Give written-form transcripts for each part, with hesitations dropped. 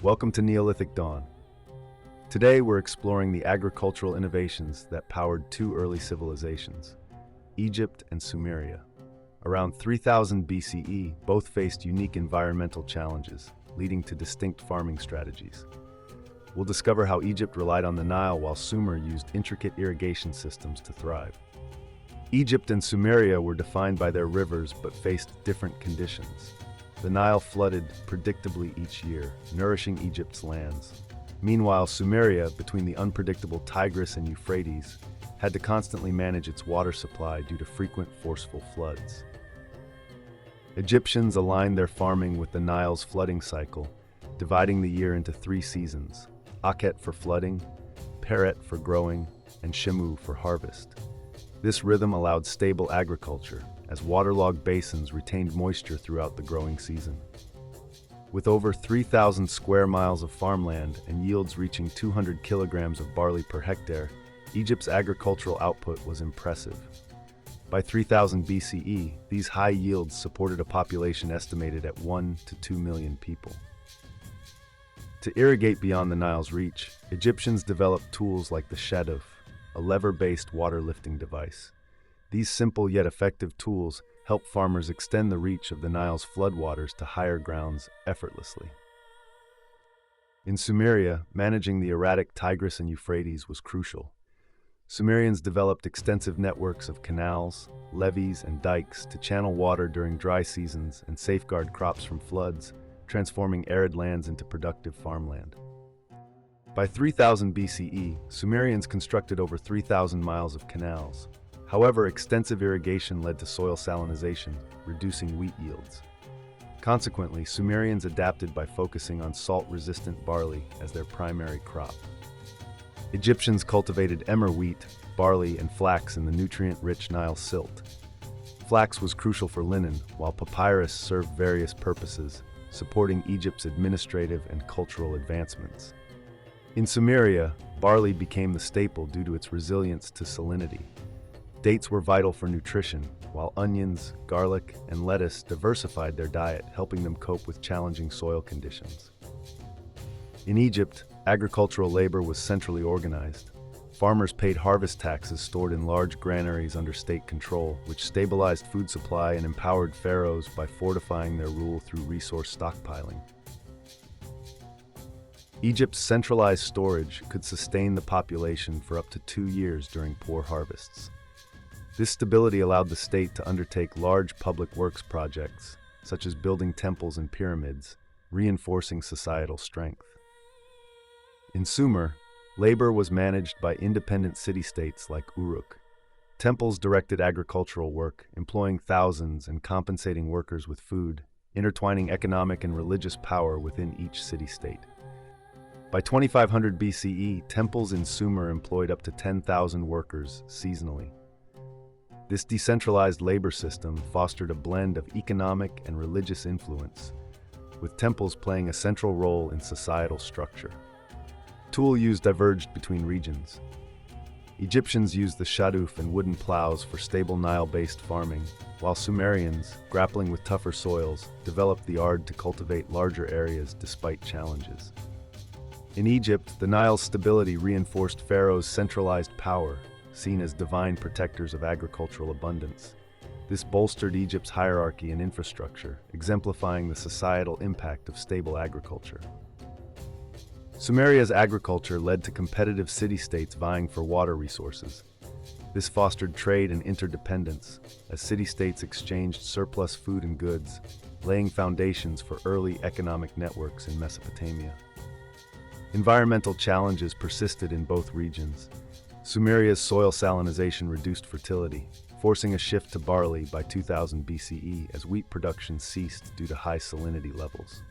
Welcome to Neolithic Dawn. Today we're exploring the agricultural innovations that powered two early civilizations, Egypt and Sumeria. Around 3000 BCE, both faced unique environmental challenges, leading to distinct farming strategies. We'll discover how Egypt relied on the Nile while Sumer used intricate irrigation systems to thrive. Egypt and Sumeria were defined by their rivers but faced different conditions. The Nile flooded predictably each year, nourishing Egypt's lands. Meanwhile, Sumeria, between the unpredictable Tigris and Euphrates, had to constantly manage its water supply due to frequent forceful floods. Egyptians aligned their farming with the Nile's flooding cycle, dividing the year into three seasons: Akhet for flooding, Peret for growing, and Shemu for harvest. This rhythm allowed stable agriculture, as waterlogged basins retained moisture throughout the growing season. With over 3,000 square miles of farmland and yields reaching 200 kilograms of barley per hectare, Egypt's agricultural output was impressive. By 3000 BCE, these high yields supported a population estimated at 1 to 2 million people. To irrigate beyond the Nile's reach, Egyptians developed tools like the shaduf, a lever-based water-lifting device. These simple yet effective tools help farmers extend the reach of the Nile's floodwaters to higher grounds effortlessly. In Sumeria, managing the erratic Tigris and Euphrates was crucial. Sumerians developed extensive networks of canals, levees, and dikes to channel water during dry seasons and safeguard crops from floods, transforming arid lands into productive farmland. By 3000 BCE, Sumerians constructed over 3,000 miles of canals. However, extensive irrigation led to soil salinization, reducing wheat yields. Consequently, Sumerians adapted by focusing on salt-resistant barley as their primary crop. Egyptians cultivated emmer wheat, barley, and flax in the nutrient-rich Nile silt. Flax was crucial for linen, while papyrus served various purposes, supporting Egypt's administrative and cultural advancements. In Sumeria, barley became the staple due to its resilience to salinity. Dates were vital for nutrition, while onions, garlic, and lettuce diversified their diet, helping them cope with challenging soil conditions. In Egypt, agricultural labor was centrally organized. Farmers paid harvest taxes stored in large granaries under state control, which stabilized food supply and empowered pharaohs by fortifying their rule through resource stockpiling. Egypt's centralized storage could sustain the population for up to 2 years during poor harvests. This stability allowed the state to undertake large public works projects, such as building temples and pyramids, reinforcing societal strength. In Sumer, labor was managed by independent city-states like Uruk. Temples directed agricultural work, employing thousands and compensating workers with food, intertwining economic and religious power within each city-state. By 2500 BCE, temples in Sumer employed up to 10,000 workers seasonally. This decentralized labor system fostered a blend of economic and religious influence, with temples playing a central role in societal structure. Tool use diverged between regions. Egyptians used the shaduf and wooden plows for stable Nile-based farming, while Sumerians, grappling with tougher soils, developed the art to cultivate larger areas despite challenges. In Egypt, the Nile's stability reinforced pharaohs' centralized power, seen as divine protectors of agricultural abundance. This bolstered Egypt's hierarchy and infrastructure, exemplifying the societal impact of stable agriculture. Sumeria's agriculture led to competitive city-states vying for water resources. This fostered trade and interdependence, as city-states exchanged surplus food and goods, laying foundations for early economic networks in Mesopotamia. Environmental challenges persisted in both regions. Sumeria's soil salinization reduced fertility, forcing a shift to barley by 2000 BCE as wheat production ceased due to high salinity levels.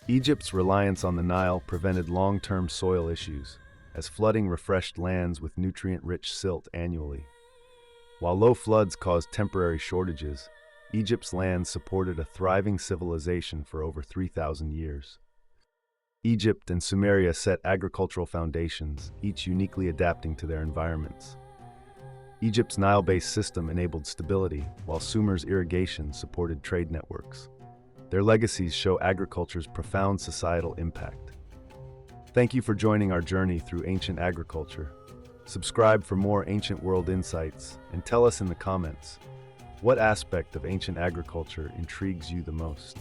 Egypt's reliance on the Nile prevented long-term soil issues, as flooding refreshed lands with nutrient-rich silt annually. While low floods caused temporary shortages, Egypt's land supported a thriving civilization for over 3,000 years. Egypt and Sumeria set agricultural foundations, each uniquely adapting to their environments. Egypt's Nile-based system enabled stability, while Sumer's irrigation supported trade networks. Their legacies show agriculture's profound societal impact. Thank you for joining our journey through ancient agriculture. Subscribe for more ancient world insights and tell us in the comments, what aspect of ancient agriculture intrigues you the most?